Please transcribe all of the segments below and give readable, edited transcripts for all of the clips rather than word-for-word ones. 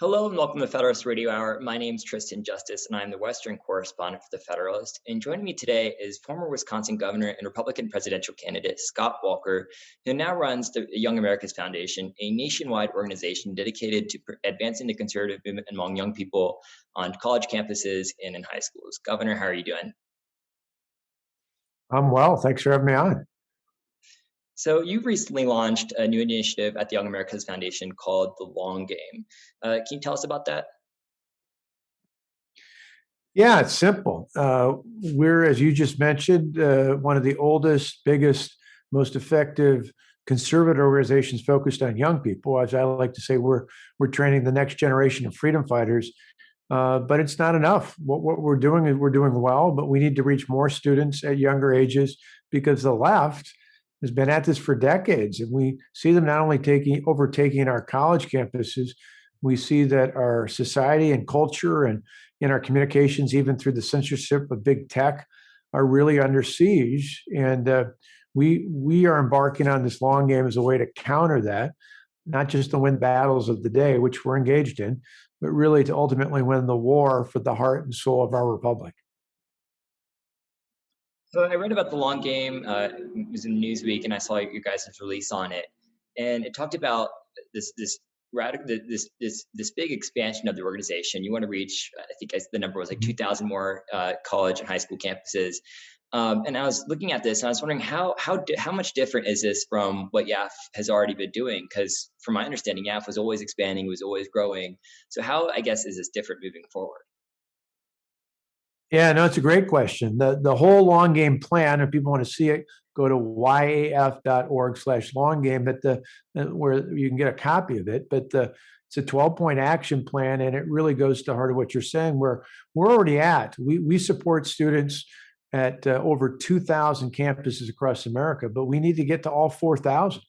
Hello and welcome to Federalist Radio Hour. My name is Tristan Justice, and I'm the Western Correspondent for the Federalist. And joining me today is former Wisconsin Governor and Republican presidential candidate Scott Walker, who now runs the Young America's Foundation, a nationwide organization dedicated to advancing the conservative movement among young people on college campuses and in high schools. Governor, how are you doing? I'm well. Thanks for having me on. So you've recently launched a new initiative at the Young America's Foundation called The Long Game. Can you tell us about that? Yeah, it's simple. We're, as you just mentioned, one of the oldest, biggest, most effective conservative organizations focused on young people. As I like to say, we're training the next generation of freedom fighters. But it's not enough. What we're doing is we're doing well, but we need to reach more students at younger ages because the left has been at this for decades, and we see them not only overtaking our college campuses, we see that our society and culture and in our communications, even through the censorship of big tech, are really under siege. And we are embarking on this long game as a way to counter that, not just to win battles of the day, which we're engaged in, but really to ultimately win the war for the heart and soul of our republic. So I read about the long game. It was in Newsweek, and I saw you guys' release on it, and it talked about this radical this big expansion of the organization. You want to reach, I think the number was like 2,000 more college and high school campuses. And I was looking at this, and I was wondering how much different is this from what YAF has already been doing? Because from my understanding, YAF was always expanding, was always growing. So how, I guess, is this different moving forward? Yeah, no, it's a great question. The whole long game plan, if people want to see it, go to yaf.org/long game where you can get a copy of it. But it's a 12-point action plan, and it really goes to the heart of what you're saying, where we're already at. We support students at over 2,000 campuses across America, but we need to get to all 4,000.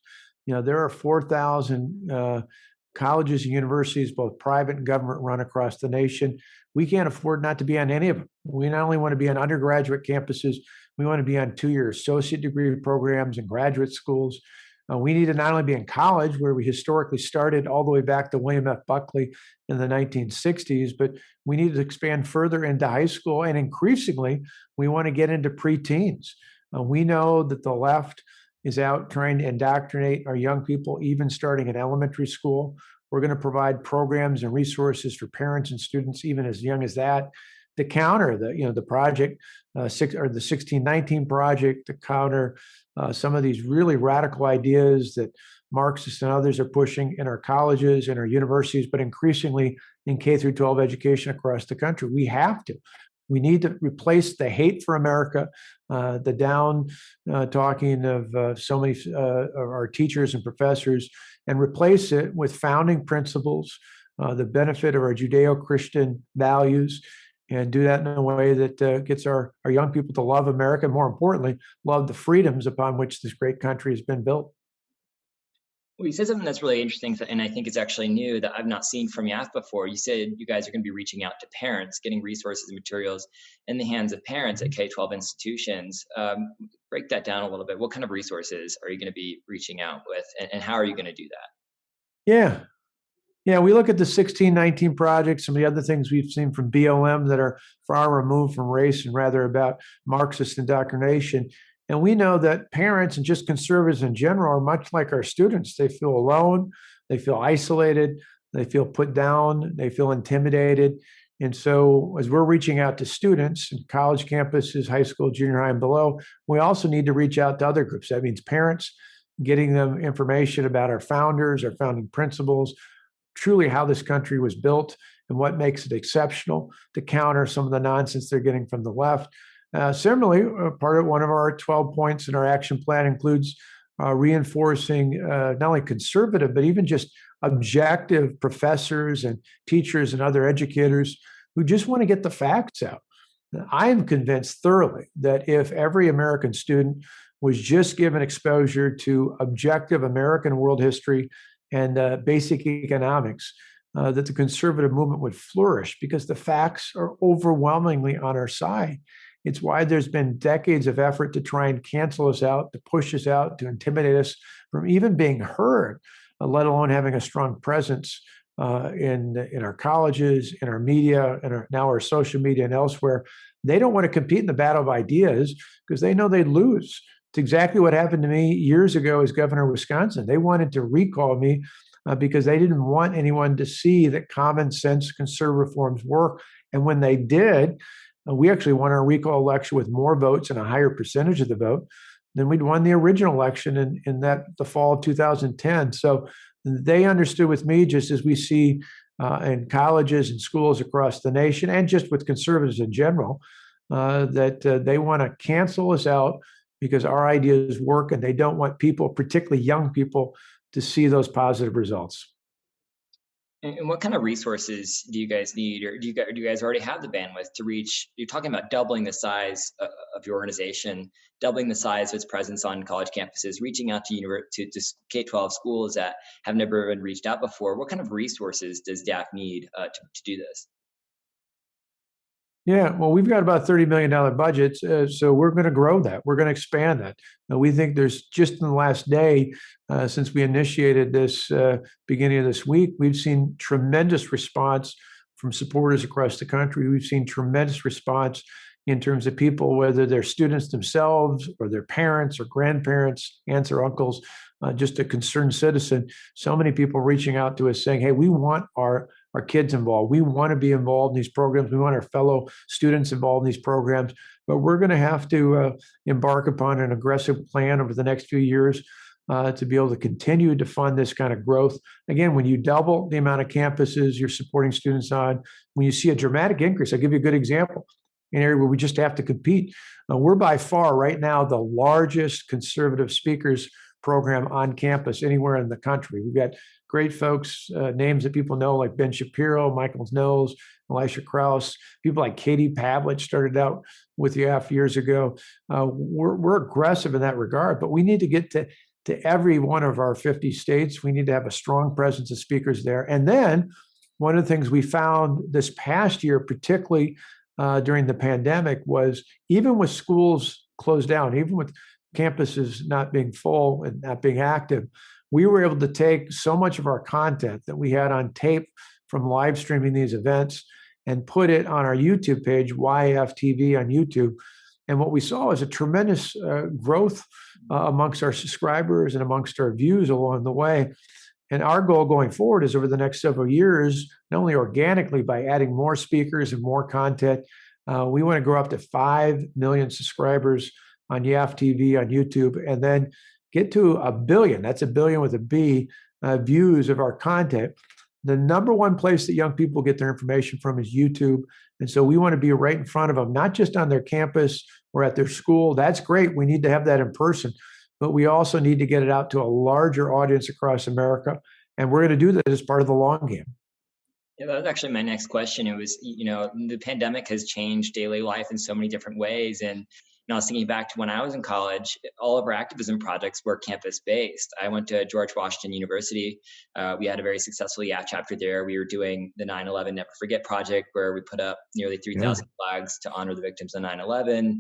There are 4,000 colleges and universities, both private and government run across the nation. We can't afford not to be on any of them. We not only want to be on undergraduate campuses, we want to be on 2-year associate degree programs and graduate schools. We need to not only be in college, where we historically started all the way back to William F. Buckley in the 1960s, but we need to expand further into high school. And increasingly, we want to get into preteens. We know that the left is out trying to indoctrinate our young people, even starting in elementary school. We're going to provide programs and resources for parents and students, even as young as that, to counter the project, the 1619 project, to counter some of these really radical ideas that Marxists and others are pushing in our colleges and our universities, but increasingly in K through 12 education across the country. We have to. We need to replace the hate for America, the down talking of so many of our teachers and professors, and replace it with founding principles, the benefit of our Judeo-Christian values, and do that in a way that gets our young people to love America, and more importantly, love the freedoms upon which this great country has been built. Well, you said something that's really interesting, and I think it's actually new that I've not seen from YAF before. You said you guys are going to be reaching out to parents, getting resources and materials in the hands of parents at K-12 institutions. Break that down a little bit. What kind of resources are you going to be reaching out with, and how are you going to do that? Yeah, we look at the 1619 project, some of the other things we've seen from BLM that are far removed from race and rather about Marxist indoctrination. And we know that parents and just conservatives in general are much like our students. They feel alone, they feel isolated, they feel put down, they feel intimidated. And so as we're reaching out to students in college campuses, high school, junior high, and below, we also need to reach out to other groups. That means parents, getting them information about our founders, our founding principles, truly how this country was built and what makes it exceptional, to counter some of the nonsense they're getting from the left. Similarly, one of our 12 points in our action plan includes reinforcing not only conservative, but even just objective professors and teachers and other educators who just want to get the facts out. I am convinced thoroughly that if every American student was just given exposure to objective American world history and basic economics, that the conservative movement would flourish, because the facts are overwhelmingly on our side. It's why there's been decades of effort to try and cancel us out, to push us out, to intimidate us from even being heard, let alone having a strong presence in our colleges, in our media, and now our social media and elsewhere. They don't want to compete in the battle of ideas because they know they'd lose. It's exactly what happened to me years ago as governor of Wisconsin. They wanted to recall me because they didn't want anyone to see that common sense conservative reforms work. And when they did, we actually won our recall election with more votes and a higher percentage of the vote than we'd won the original election in the fall of 2010. So they understood with me, just as we see in colleges and schools across the nation, and just with conservatives in general, that they want to cancel us out because our ideas work, and they don't want people, particularly young people, to see those positive results. And what kind of resources do you guys need, or do you guys already have the bandwidth to reach? You're talking about doubling the size of your organization, doubling the size of its presence on college campuses, reaching out to K-12 schools that have never been reached out before. What kind of resources does DAF need to do this? Yeah, well, we've got about $30 million budget, so we're going to grow that. We're going to expand that. We think there's, just in the last day, since we initiated this beginning of this week, we've seen tremendous response from supporters across the country. We've seen tremendous response in terms of people, whether they're students themselves or their parents or grandparents, aunts or uncles, just a concerned citizen. So many people reaching out to us saying, hey, we want our kids involved. We want to be involved in these programs. We want our fellow students involved in these programs, but we're going to have to embark upon an aggressive plan over the next few years to be able to continue to fund this kind of growth. Again, when you double the amount of campuses you're supporting students on, when you see a dramatic increase, I'll give you a good example. In an area where we just have to compete. We're by far right now the largest conservative speakers program on campus anywhere in the country. We've got great folks, names that people know, like Ben Shapiro, Michael Knowles, Elisha Krauss, people like Katie Pavlich started out with the F years ago. We're aggressive in that regard, but we need to get to every one of our 50 states. We need to have a strong presence of speakers there. And then one of the things we found this past year, particularly during the pandemic, was even with schools closed down, even with campuses not being full and not being active, we were able to take so much of our content that we had on tape from live streaming these events and put it on our YouTube page, YFTV on YouTube. And what we saw is a tremendous growth amongst our subscribers and amongst our views along the way. And our goal going forward is over the next several years, not only organically by adding more speakers and more content, we want to grow up to 5 million subscribers on YAF TV on YouTube, and then get to 1 billion, that's 1 billion with a B, views of our content. The number one place that young people get their information from is YouTube. And so we want to be right in front of them, not just on their campus or at their school. That's great. We need to have that in person. But we also need to get it out to a larger audience across America. And we're going to do that as part of the long game. Yeah, that was actually my next question. It was, the pandemic has changed daily life in so many different ways. And I was thinking back to when I was in college, all of our activism projects were campus-based. I went to George Washington University. We had a very successful YAF chapter there. We were doing the 9/11 Never Forget project, where we put up nearly 3,000 flags to honor the victims of 9/11.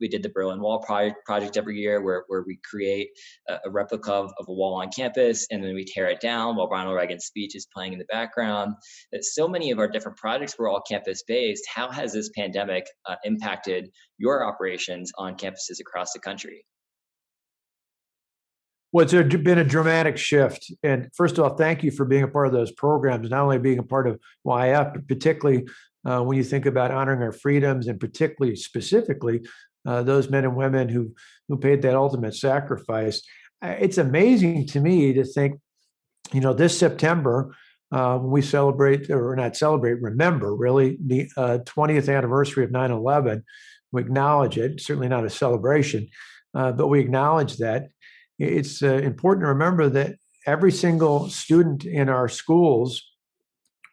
We did the Berlin Wall project every year, where we create a replica of a wall on campus, and then we tear it down while Ronald Reagan's speech is playing in the background. So many of our different projects were all campus-based. How has this pandemic impacted your operations on campuses across the country? Well, it's been a dramatic shift. And first of all, thank you for being a part of those programs, not only being a part of YF, but particularly when you think about honoring our freedoms, and particularly specifically those men and women who paid that ultimate sacrifice. It's amazing to me to think, this September, when we celebrate, or not celebrate, remember really the 20th anniversary of 9/11, we acknowledge it, certainly not a celebration, but we acknowledge that. It's important to remember that every single student in our schools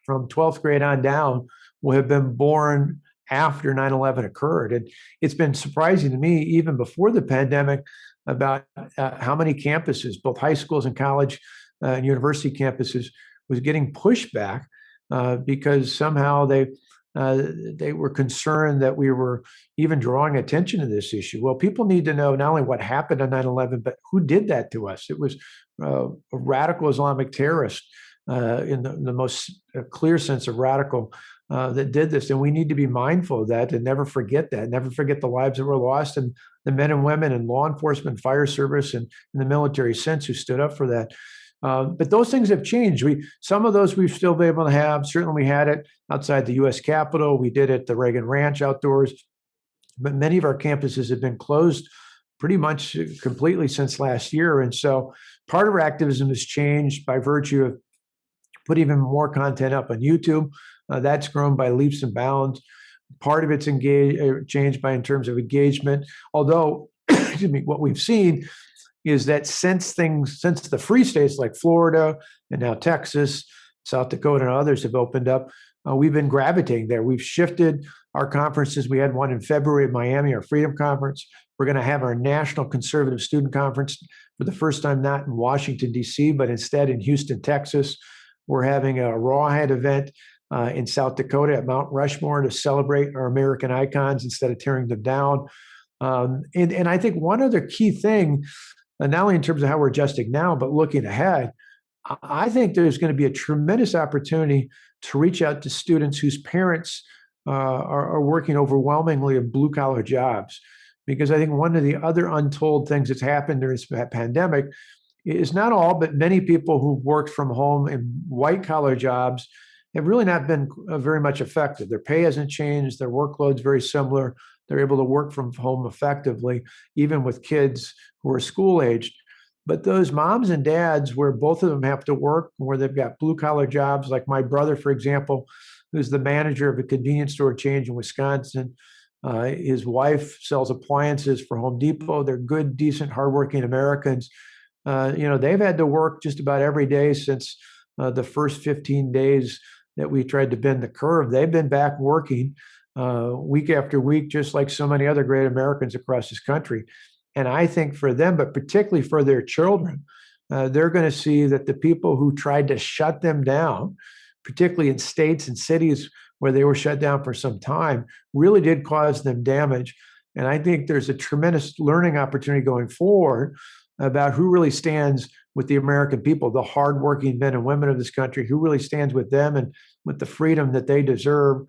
from 12th grade on down will have been born after 9/11 occurred. And it's been surprising to me, even before the pandemic, about how many campuses, both high schools and college and university campuses, was getting pushback because somehow they were concerned that we were even drawing attention to this issue. Well, people need to know not only what happened on 9/11, but who did that to us. It was a radical Islamic terrorist in the most clear sense of radical that did this. And we need to be mindful of that and never forget that, never forget the lives that were lost and the men and women in law enforcement, fire service, and in the military since who stood up for that. But those things have changed. Some of those we've still been able to have. Certainly we had it outside the U.S. Capitol. We did it at the Reagan Ranch outdoors. But many of our campuses have been closed pretty much completely since last year. And so part of our activism has changed by virtue of put even more content up on YouTube. That's grown by leaps and bounds. Part of it's changed by in terms of engagement. Although, excuse me, what we've seen is that since the free states like Florida and now Texas, South Dakota, and others have opened up, we've been gravitating there. We've shifted our conferences. We had one in February in Miami, our Freedom Conference. We're going to have our National Conservative Student Conference for the first time, not in Washington, D.C., but instead in Houston, Texas. We're having a Rawhide event in South Dakota at Mount Rushmore to celebrate our American icons instead of tearing them down. And I think one other key thing, not only in terms of how we're adjusting now, but looking ahead, I think there's going to be a tremendous opportunity to reach out to students whose parents are working overwhelmingly in blue-collar jobs. Because I think one of the other untold things that's happened during this pandemic is not all, but many people who've worked from home in white-collar jobs have really not been very much affected. Their pay hasn't changed. Their workload's very similar. They're able to work from home effectively, even with kids who are school-aged. But those moms and dads where both of them have to work, where they've got blue-collar jobs, like my brother, for example, who's the manager of a convenience store chain in Wisconsin. His wife sells appliances for Home Depot. They're good, decent, hardworking Americans. They've had to work just about every day since the first 15 days that we tried to bend the curve. They've been back working week after week, just like so many other great Americans across this country. And I think for them, but particularly for their children, they're going to see that the people who tried to shut them down, particularly in states and cities where they were shut down for some time, really did cause them damage. And I think there's a tremendous learning opportunity going forward about who really stands with the American people, the hardworking men and women of this country, who really stands with them and with the freedom that they deserve,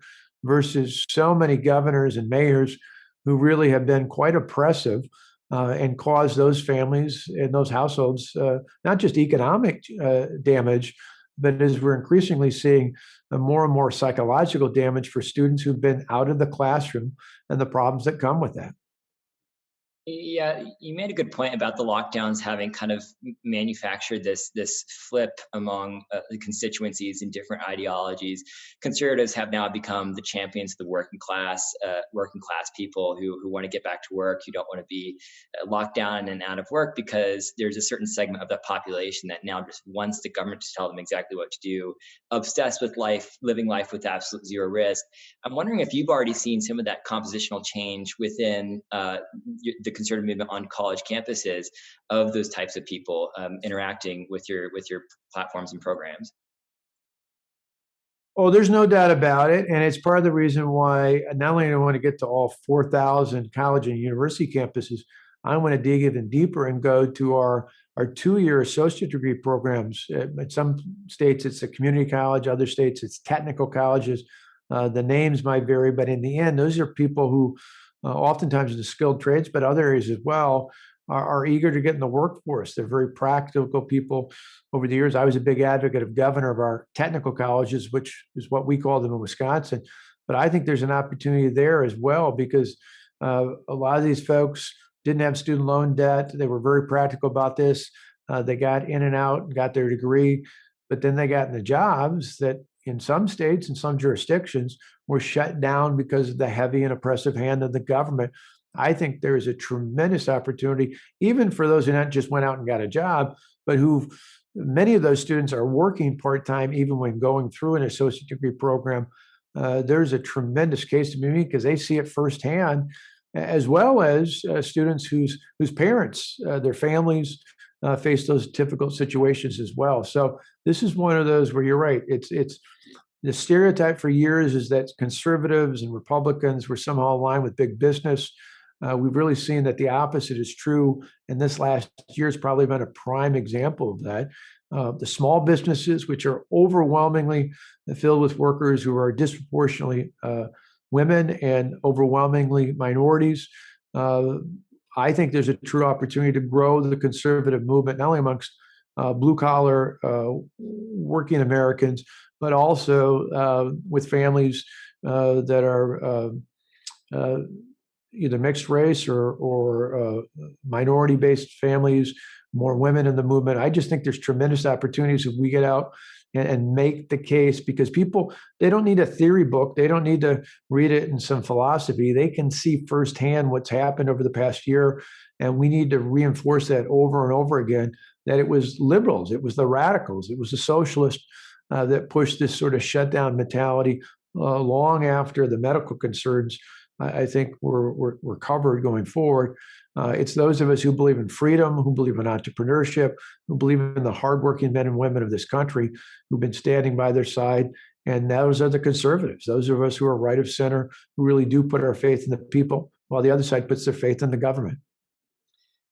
versus so many governors and mayors who really have been quite oppressive and caused those families and those households not just economic damage, but as we're increasingly seeing more and more psychological damage for students who've been out of the classroom and the problems that come with that. Yeah, you made a good point about the lockdowns having kind of manufactured this flip among the constituencies and different ideologies. Conservatives have now become the champions of the working class people who want to get back to work, who don't want to be locked down and out of work, because there's a certain segment of the population that now just wants the government to tell them exactly what to do, obsessed with life, living life with absolute zero risk. I'm wondering if you've already seen some of that compositional change within the conservative movement on college campuses, of those types of people interacting with your platforms and programs. Oh, there's no doubt about it. And it's part of the reason why not only do I want to get to all 4,000 college and university campuses, I want to dig even deeper and go to our 2-year associate degree programs. In some states, it's a community college. Other states, it's technical colleges. The names might vary, but in the end, those are people who oftentimes in the skilled trades, but other areas as well, are eager to get in the workforce. They're very practical people. Over the years, I was a big advocate of governor of our technical colleges, which is what we call them in Wisconsin. But I think there's an opportunity there as well, because a lot of these folks didn't have student loan debt. They were very practical about this. They got in and out and got their degree, but then they got in the jobs that in some states and some jurisdictions were shut down because of the heavy and oppressive hand of the government. I think there is a tremendous opportunity, even for those who not just went out and got a job, but who many of those students are working part-time, even when going through an associate degree program. There's a tremendous case to be made because they see it firsthand, as well as students whose parents, their families face those difficult situations as well. So this is one of those where you're right. It's the stereotype for years is that conservatives and Republicans were somehow aligned with big business. We've really seen that the opposite is true, and this last year has probably been a prime example of that. the small businesses, which are overwhelmingly filled with workers who are disproportionately women and overwhelmingly minorities. I think there's a true opportunity to grow the conservative movement, not only amongst blue-collar working Americans, but also with families that are either mixed race or minority-based families, more women in the movement. I just think there's tremendous opportunities if we get out and make the case, because people, they don't need a theory book. They don't need to read it in some philosophy. They can see firsthand what's happened over the past year. And we need to reinforce that over and over again, that it was liberals, it was the radicals, it was the socialists that pushed this sort of shutdown mentality long after the medical concerns, I think, were covered going forward. It's those of us who believe in freedom, who believe in entrepreneurship, who believe in the hardworking men and women of this country who've been standing by their side. And those are the conservatives. Those of us who are right of center, who really do put our faith in the people, while the other side puts their faith in the government.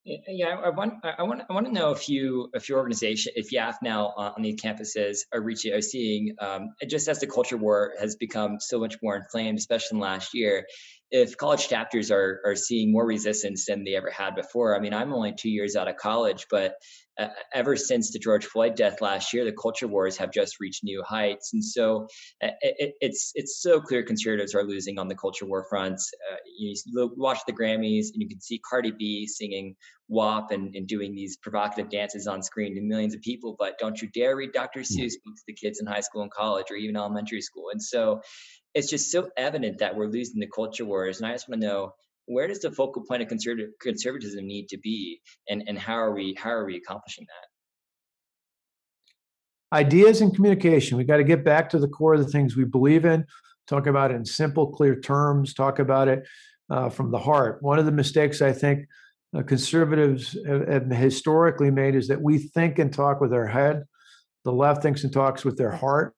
Yeah, I want to know if your organization, if YAF now on these campuses are seeing, just as the culture war has become so much more inflamed, especially in the last year, if college chapters are seeing more resistance than they ever had before. I mean, I'm only 2 years out of college, but ever since the George Floyd death last year, the culture wars have just reached new heights. And so it's so clear conservatives are losing on the culture war fronts. You watch the Grammys and you can see Cardi B singing WAP and doing these provocative dances on screen to millions of people, but don't you dare read Dr. Seuss books to kids in high school and college or even elementary school. And so it's just so evident that we're losing the culture wars. And I just want to know, where does the focal point of conservatism need to be, and how are we accomplishing that? Ideas and communication. We got to get back to the core of the things we believe in, talk about it in simple, clear terms, talk about it from the heart. One of the mistakes I think conservatives have historically made is that we think and talk with our head. The left thinks and talks with their heart.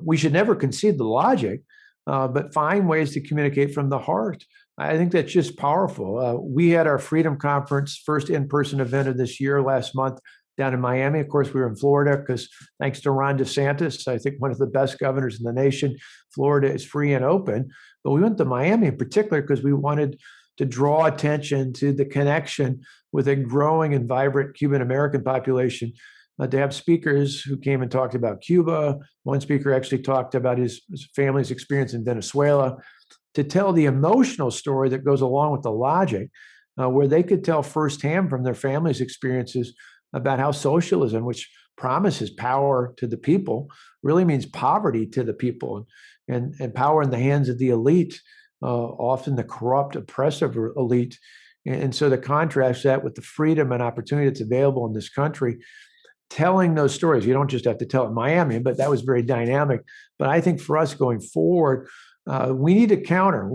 We should never concede the logic, but find ways to communicate from the heart. I think that's just powerful. We had our Freedom Conference, first in-person event of this year last month down in Miami. Of course, we were in Florida because thanks to Ron DeSantis, I think one of the best governors in the nation, Florida is free and open. But we went to Miami in particular because we wanted to draw attention to the connection with a growing and vibrant Cuban American population. To have speakers who came and talked about Cuba. One speaker actually talked about his family's experience in Venezuela, to tell the emotional story that goes along with the logic, where they could tell firsthand from their family's experiences about how socialism, which promises power to the people, really means poverty to the people, and power in the hands of the elite, often the corrupt, oppressive elite. And so to contrast that with the freedom and opportunity that's available in this country, telling those stories. You don't just have to tell it in Miami, but that was very dynamic. But I think for us going forward, we need to counter.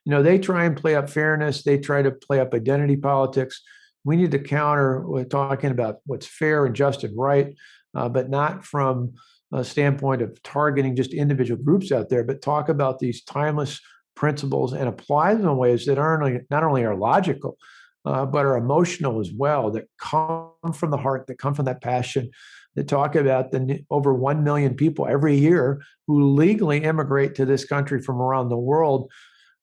They try and play up fairness. They try to play up identity politics. We need to counter with talking about what's fair and just and right, but not from a standpoint of targeting just individual groups out there, but talk about these timeless principles and apply them in ways that not only are logical, but are emotional as well, that come from the heart, that come from that passion, that talk about the over 1 million people every year who legally immigrate to this country from around the world.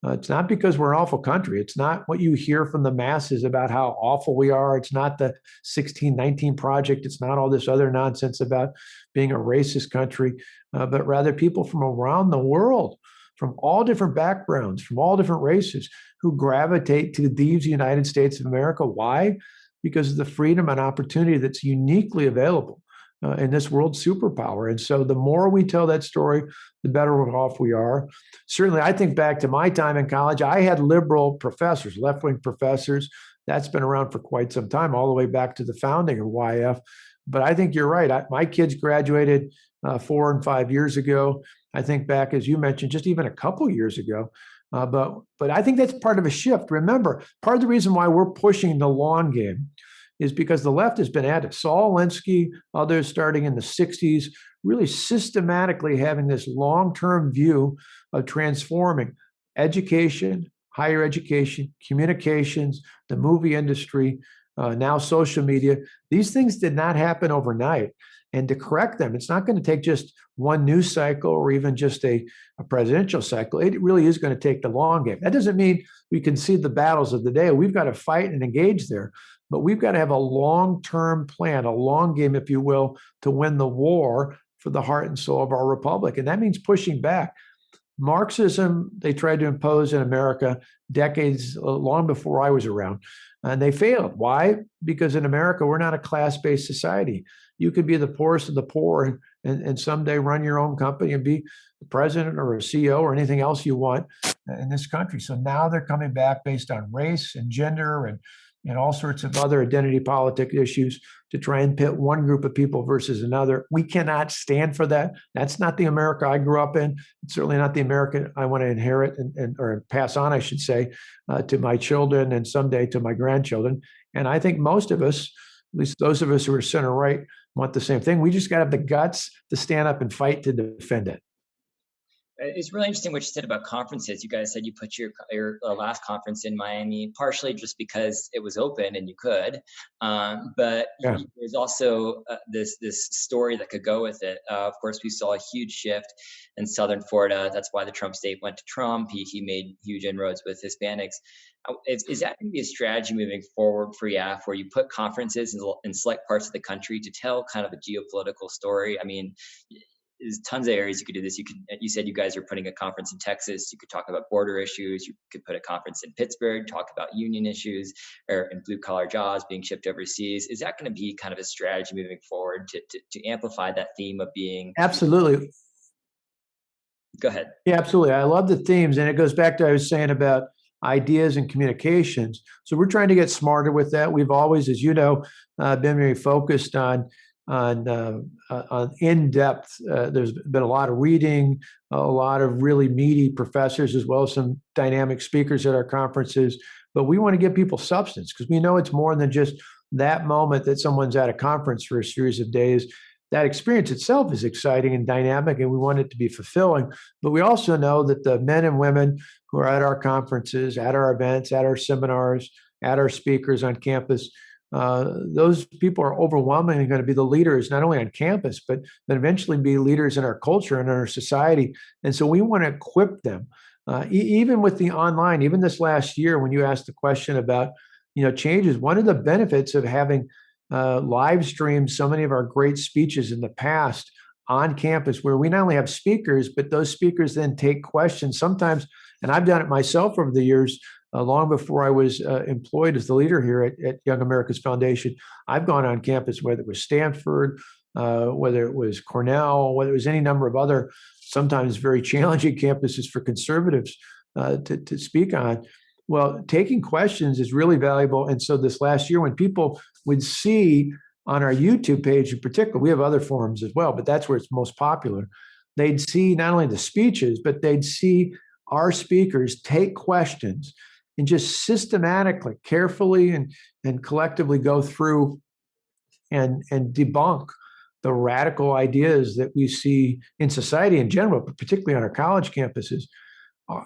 It's not because we're an awful country. It's not what you hear from the masses about how awful we are. It's not the 1619 Project. It's not all this other nonsense about being a racist country, but rather people from around the world, from all different backgrounds, from all different races, who gravitate to these United States of America. Why? Because of the freedom and opportunity that's uniquely available in this world superpower. And so the more we tell that story, the better off we are. Certainly, I think back to my time in college, I had liberal professors, left-wing professors. That's been around for quite some time, all the way back to the founding of YF. But I think you're right. My kids graduated 4 and 5 years ago. I think back, as you mentioned, just even a couple of years ago. But I think that's part of a shift. Remember, part of the reason why we're pushing the long game is because the left has been at it. Saul Alinsky, others starting in the 60s, really systematically having this long-term view of transforming education, higher education, communications, the movie industry, now social media. These things did not happen overnight. And to correct them, it's not going to take just one news cycle or even just a presidential cycle. It really is going to take the long game. That doesn't mean we can see the battles of the day. We've got to fight and engage there. But we've got to have a long-term plan, a long game, if you will, to win the war for the heart and soul of our republic. And that means pushing back. Marxism, they tried to impose in America decades, long before I was around, and they failed. Why? Because in America, we're not a class-based society. You could be the poorest of the poor and someday run your own company and be the president or a CEO or anything else you want in this country. So now they're coming back based on race and gender and all sorts of other identity politic issues to try and pit one group of people versus another. We cannot stand for that. That's not the America I grew up in. It's certainly not the America I want to inherit or pass on, I should say, to my children and someday to my grandchildren. And I think most of us, at least those of us who are center right, want the same thing. We just got to have the guts to stand up and fight to defend it. It's really interesting what you said about conferences. You guys said you put your last conference in Miami, partially just because it was open and you could. But yeah, there's also this story that could go with it. Of course, we saw a huge shift in Southern Florida. That's why the Trump state went to Trump. He made huge inroads with Hispanics. Is that going to be a strategy moving forward for YAF, where you put conferences in select parts of the country to tell kind of a geopolitical story? I mean, there's tons of areas you could do this. You said you guys are putting a conference in Texas. You could talk about border issues. You could put a conference in Pittsburgh, talk about union issues and blue collar jobs being shipped overseas. Is that going to be kind of a strategy moving forward to amplify that theme of being? Absolutely. Go ahead. Yeah, absolutely. I love the themes. And it goes back to what I was saying about ideas and communications. So we're trying to get smarter with that. We've always, as you know, been very focused on in-depth. There's been a lot of reading, a lot of really meaty professors, as well as some dynamic speakers at our conferences. But we want to give people substance because we know it's more than just that moment that someone's at a conference for a series of days. That experience itself is exciting and dynamic, and we want it to be fulfilling. But we also know that the men and women who are at our conferences, at our events, at our seminars, at our speakers on campus, those people are overwhelmingly going to be the leaders, not only on campus, but eventually be leaders in our culture and in our society. And so we want to equip them, even with the online. Even this last year, when you asked the question about changes, one of the benefits of having live streamed so many of our great speeches in the past on campus, where we not only have speakers, but those speakers then take questions sometimes. And I've done it myself over the years. Long before I was employed as the leader here at Young America's Foundation, I've gone on campus, whether it was Stanford, whether it was Cornell, whether it was any number of other, sometimes very challenging campuses for conservatives to speak on. Well, taking questions is really valuable. And so this last year, when people would see on our YouTube page in particular, we have other forums as well, but that's where it's most popular. They'd see not only the speeches, but they'd see our speakers take questions and just systematically, carefully, and collectively go through and debunk the radical ideas that we see in society in general, but particularly on our college campuses.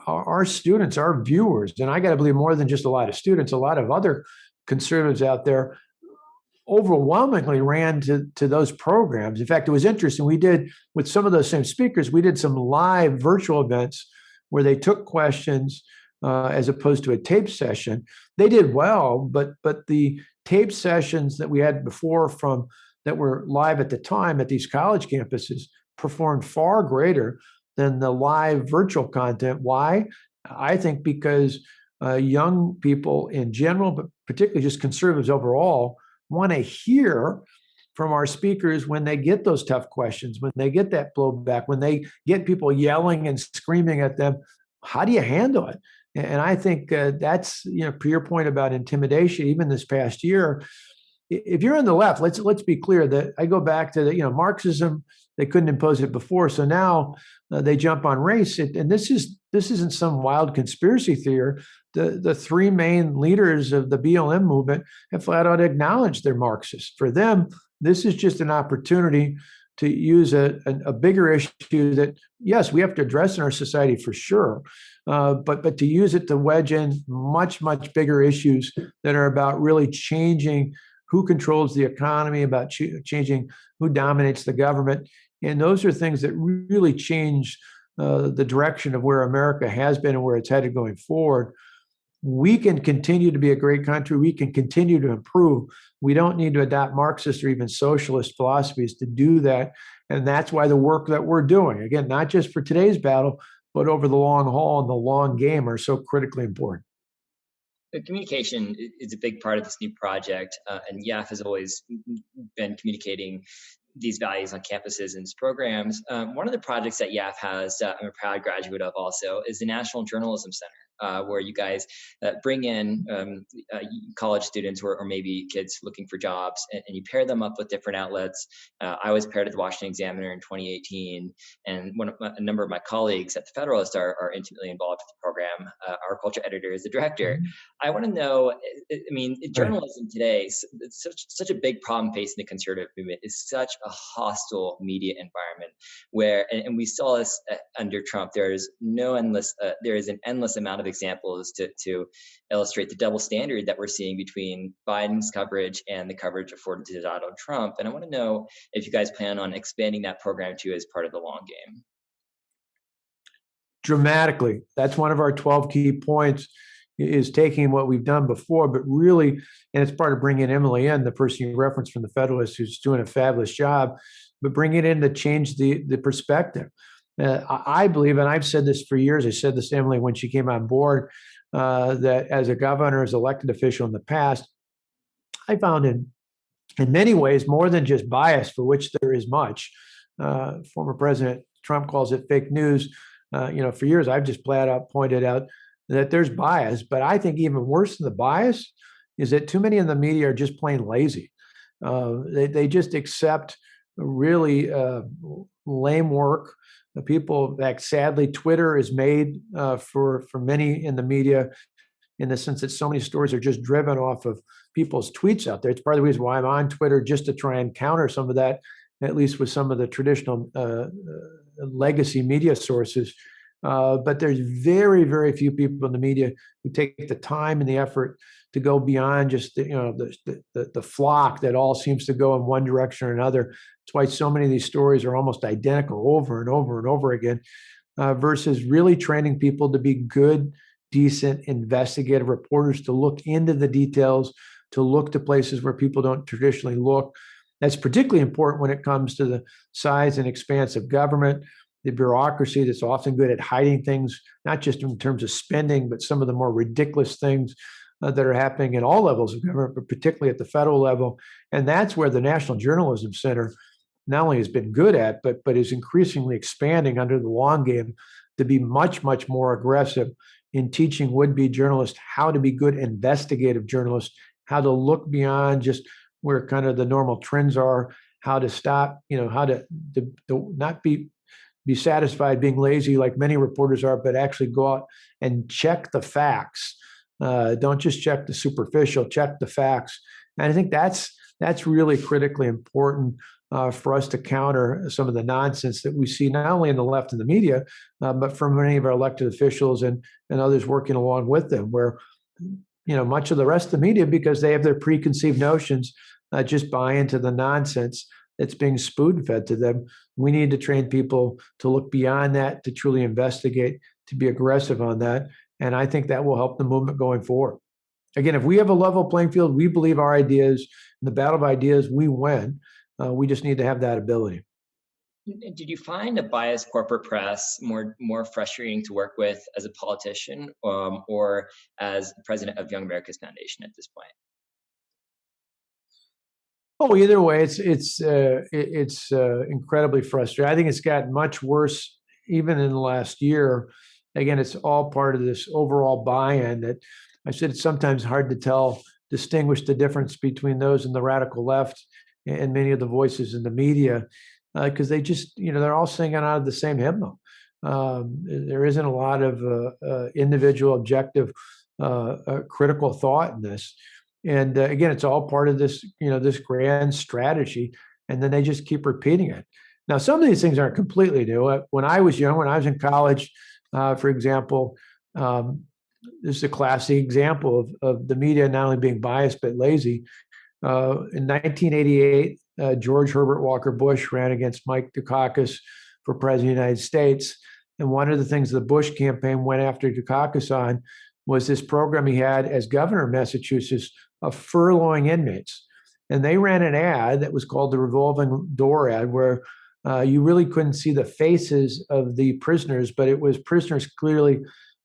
Our students, our viewers, and I got to believe more than just a lot of students, a lot of other conservatives out there overwhelmingly ran to those programs. In fact, it was interesting. We did, with some of those same speakers, we did some live virtual events where they took questions as opposed to a tape session. They did well, but the tape sessions that we had before that were live at the time at these college campuses performed far greater than the live virtual content. Why? I think because young people in general, but particularly just conservatives overall, want to hear from our speakers when they get those tough questions, when they get that blowback, when they get people yelling and screaming at them. How do you handle it? And I think that's, to your point about intimidation, even this past year, if you're on the left, let's be clear that I go back to Marxism. They couldn't impose it before, so now they jump on race. And this isn't some wild conspiracy theory. The three main leaders of the BLM movement have flat out acknowledged they're Marxist. For them, this is just an opportunity to use a bigger issue that, yes, we have to address in our society for sure, but to use it to wedge in much, much bigger issues that are about really changing who controls the economy, about changing who dominates the government. And those are things that really change the direction of where America has been and where it's headed going forward. We can continue to be a great country. We can continue to improve. We don't need to adopt Marxist or even socialist philosophies to do that. And that's why the work that we're doing, again, not just for today's battle, but over the long haul and the long game, are so critically important. The communication is a big part of this new project, and YAF has always been communicating these values on campuses and its programs. One of the projects that YAF has, I'm a proud graduate of also, is the National Journalism Center, where you guys bring in college students or maybe kids looking for jobs, and you pair them up with different outlets. I was paired at the Washington Examiner in 2018, and a number of my colleagues at the Federalist are intimately involved with the program. Our culture editor is the director. I want to know, I mean, journalism today, it's such a big problem facing the conservative movement, is such a hostile media environment where, and we saw this under Trump, there is an endless amount of examples to illustrate the double standard that we're seeing between Biden's coverage and the coverage afforded to Donald Trump. And I want to know if you guys plan on expanding that program too as part of the long game. Dramatically. That's one of our 12 key points, is taking what we've done before, but really, and it's part of bringing Emily in, the person you referenced from the Federalist, who's doing a fabulous job, but bring it in to change the perspective. I believe, and I've said this for years, I said this to Emily when she came on board, that as a governor, as elected official in the past, I found in many ways more than just bias, for which there is much. Former President Trump calls it fake news. For years, I've just flat out pointed out that there's bias, but I think even worse than the bias is that too many in the media are just plain lazy. They just accept really lame work. The people that, sadly, Twitter is made for many in the media, in the sense that so many stories are just driven off of people's tweets out there. It's part of the reason why I'm on Twitter, just to try and counter some of that, at least with some of the traditional legacy media sources. But there's very, very few people in the media who take the time and the effort to go beyond just the flock that all seems to go in one direction or another. That's why so many of these stories are almost identical over and over and over again, versus really training people to be good, decent, investigative reporters, to look into the details, to look to places where people don't traditionally look. That's particularly important when it comes to the size and expanse of government, the bureaucracy that's often good at hiding things, not just in terms of spending, but some of the more ridiculous things that are happening in all levels of government, but particularly at the federal level. And that's where the National Journalism Center not only has been good at, but is increasingly expanding under the long game to be much, much more aggressive in teaching would-be journalists how to be good investigative journalists, how to look beyond just where kind of the normal trends are, how to stop, how to not be satisfied being lazy like many reporters are, but actually go out and check the facts. Don't just check the superficial, check the facts. And I think that's really critically important for us to counter some of the nonsense that we see not only in the left and the media, but from many of our elected officials and others working along with them, where much of the rest of the media, because they have their preconceived notions, just buy into the nonsense that's being spoon-fed to them. We need to train people to look beyond that, to truly investigate, to be aggressive on that. And I think that will help the movement going forward. Again, if we have a level playing field, we believe our ideas, in the battle of ideas, we win. We just need to have that ability. Did you find a biased corporate press more frustrating to work with as a politician or as president of Young America's Foundation at this point? Oh, either way, it's incredibly frustrating. I think it's gotten much worse even in the last year. Again, it's all part of this overall buy-in that I said it's sometimes hard to distinguish the difference between those in the radical left and many of the voices in the media, because they just, they're all singing out of the same hymnal. There isn't a lot of individual, objective, critical thought in this. And again, it's all part of this, this grand strategy. And then they just keep repeating it. Now, some of these things aren't completely new. When I was young, when I was in college, for example, this is a classic example of the media not only being biased but lazy. In 1988, George Herbert Walker Bush ran against Mike Dukakis for president of the United States. And one of the things the Bush campaign went after Dukakis on was this program he had as governor of Massachusetts of furloughing inmates. And they ran an ad that was called the revolving door ad, where you really couldn't see the faces of the prisoners, but it was prisoners clearly,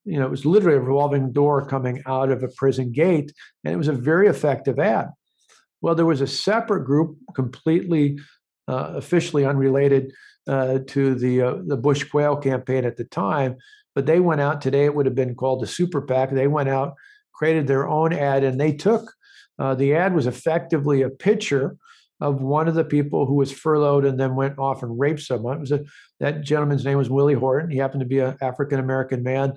it was literally a revolving door coming out of a prison gate. And it was a very effective ad. Well, there was a separate group, completely officially unrelated to the Bush Quayle campaign at the time, but they went out today. It would have been called the Super PAC. They went out, created their own ad, and they took the ad was effectively a picture of one of the people who was furloughed and then went off and raped someone. It was that gentleman's name was Willie Horton. He happened to be an African-American man.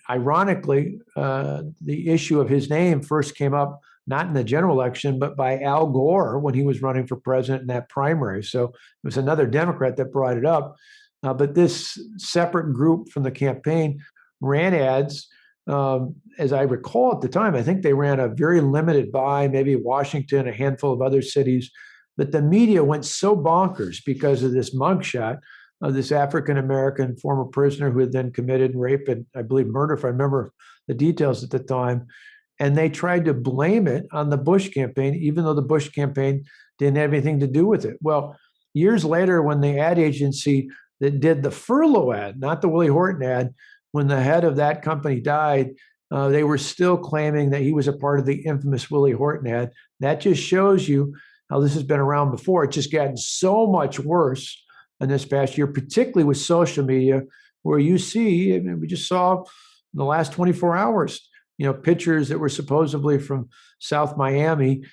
Ironically, the issue of his name first came up not in the general election, but by Al Gore when he was running for president in that primary. So it was another Democrat that brought it up. But this separate group from the campaign ran ads. As I recall at the time, I think they ran a very limited buy, maybe Washington, a handful of other cities. But the media went so bonkers because of this mugshot of this African-American former prisoner who had then committed rape and I believe murder, if I remember the details at the time. And they tried to blame it on the Bush campaign, even though the Bush campaign didn't have anything to do with it. Well, years later, when the ad agency that did the furlough ad, not the Willie Horton ad, when the head of that company died, they were still claiming that he was a part of the infamous Willie Horton ad. That just shows you how this has been around before. It's just gotten so much worse in this past year, particularly with social media, where you see, we just saw in the last 24 hours, pictures that were supposedly from South Miami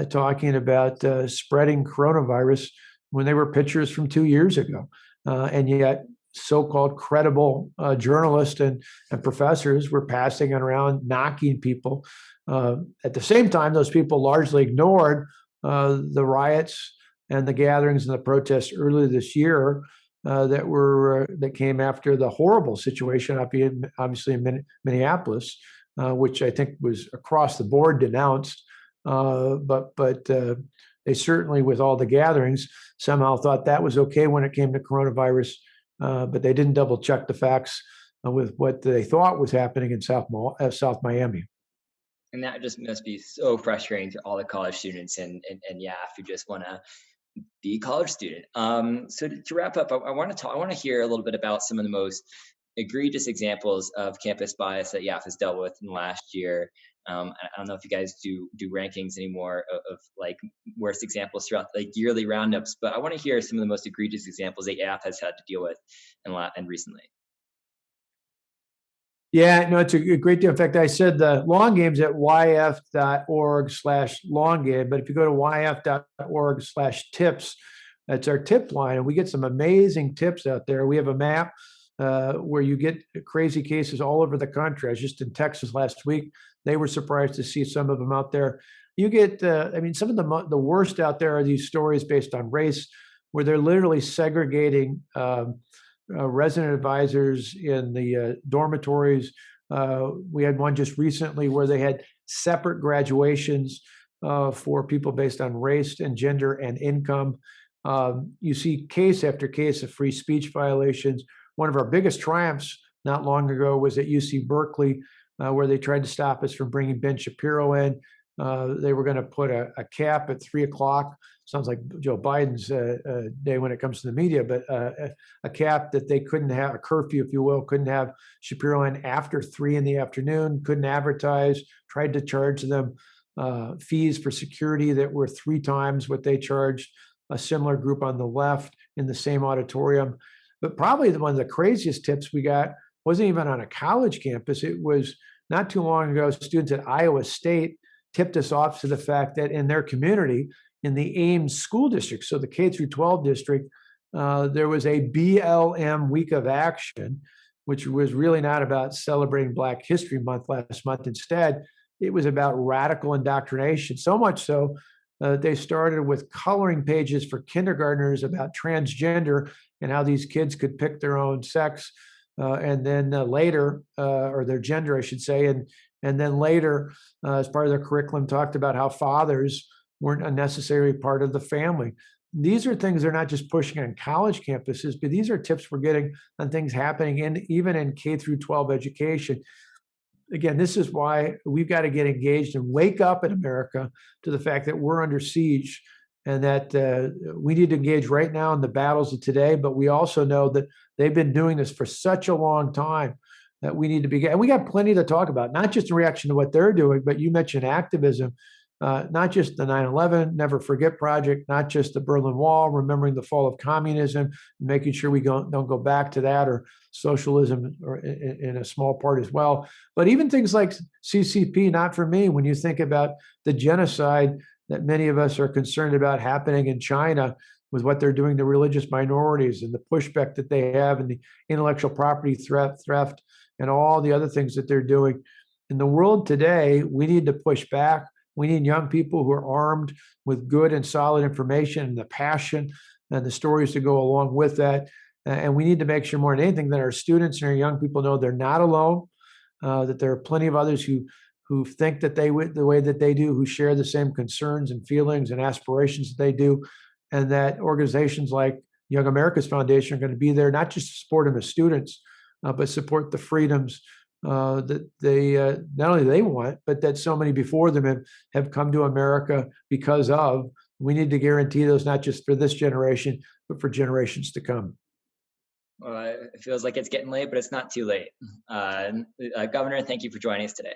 talking about spreading coronavirus when they were pictures from 2 years ago. And yet so-called credible journalists and professors were passing it around, knocking people. At the same time, those people largely ignored the riots and the gatherings and the protests earlier this year that came after the horrible situation, obviously in Minneapolis, which I think was across the board denounced. But they certainly, with all the gatherings, somehow thought that was okay when it came to coronavirus. But they didn't double check the facts with what they thought was happening in South Miami. And that just must be so frustrating to all the college students and yeah, if you just want to be a college student. So to wrap up, I want to hear a little bit about some of the most egregious examples of campus bias that YAF has dealt with in the last year. I don't know if you guys do rankings anymore of like worst examples throughout like yearly roundups, but I want to hear some of the most egregious examples that YAF has had to deal with and recently. Yeah, no, it's a great deal. In fact, I said the long game's at yf.org/long game, but if you go to yf.org/tips, that's our tip line, and we get some amazing tips out there. We have a map where you get crazy cases all over the country. I was just in Texas last week. They were surprised to see some of them out there. You get, some of the worst out there are these stories based on race, where they're literally segregating resident advisors in the dormitories. We had one just recently where they had separate graduations for people based on race and gender and income. You see case after case of free speech violations. One of our biggest triumphs not long ago was at UC Berkeley, where they tried to stop us from bringing Ben Shapiro in. They were going to put a cap at 3:00. Sounds like Joe Biden's day when it comes to the media, but a cap that they couldn't have, a curfew, if you will, couldn't have Shapiro in after 3 p.m, couldn't advertise, tried to charge them fees for security that were 3 times what they charged a similar group on the left in the same auditorium. But probably one of the craziest tips we got wasn't even on a college campus. It was not too long ago, students at Iowa State tipped us off to the fact that in their community, in the Ames school district, so the K through 12 district, there was a BLM week of action, which was really not about celebrating Black History Month last month. Instead, it was about radical indoctrination, so much so They started with coloring pages for kindergartners about transgender and how these kids could pick their own sex, and then later, or their gender, I should say, and then later, as part of their curriculum, talked about how fathers weren't a necessary part of the family. These are things they're not just pushing on college campuses, but these are tips we're getting on things happening even in K through 12 education. Again, this is why we've got to get engaged and wake up in America to the fact that we're under siege, and that we need to engage right now in the battles of today. But we also know that they've been doing this for such a long time that we need to be, and we got plenty to talk about, not just in reaction to what they're doing, but you mentioned activism, not just the 9/11 Never Forget Project, not just the Berlin Wall, remembering the fall of communism, making sure we don't go back to that, or socialism, or in a small part as well. But even things like CCP, not for me, when you think about the genocide that many of us are concerned about happening in China with what they're doing to religious minorities, and the pushback that they have, and the intellectual property theft, and all the other things that they're doing. In the world today, we need to push back. We need young people who are armed with good and solid information, and the passion and the stories to go along with that. And we need to make sure more than anything that our students and our young people know they're not alone, that there are plenty of others who think that they would the way that they do, who share the same concerns and feelings and aspirations that they do, and that organizations like Young America's Foundation are going to be there not just to support them as students, but support the freedoms that they not only they want, but that so many before them have come to America because of. We need to guarantee those not just for this generation, but for generations to come. It feels like it's getting late, but it's not too late. Governor, thank you for joining us today.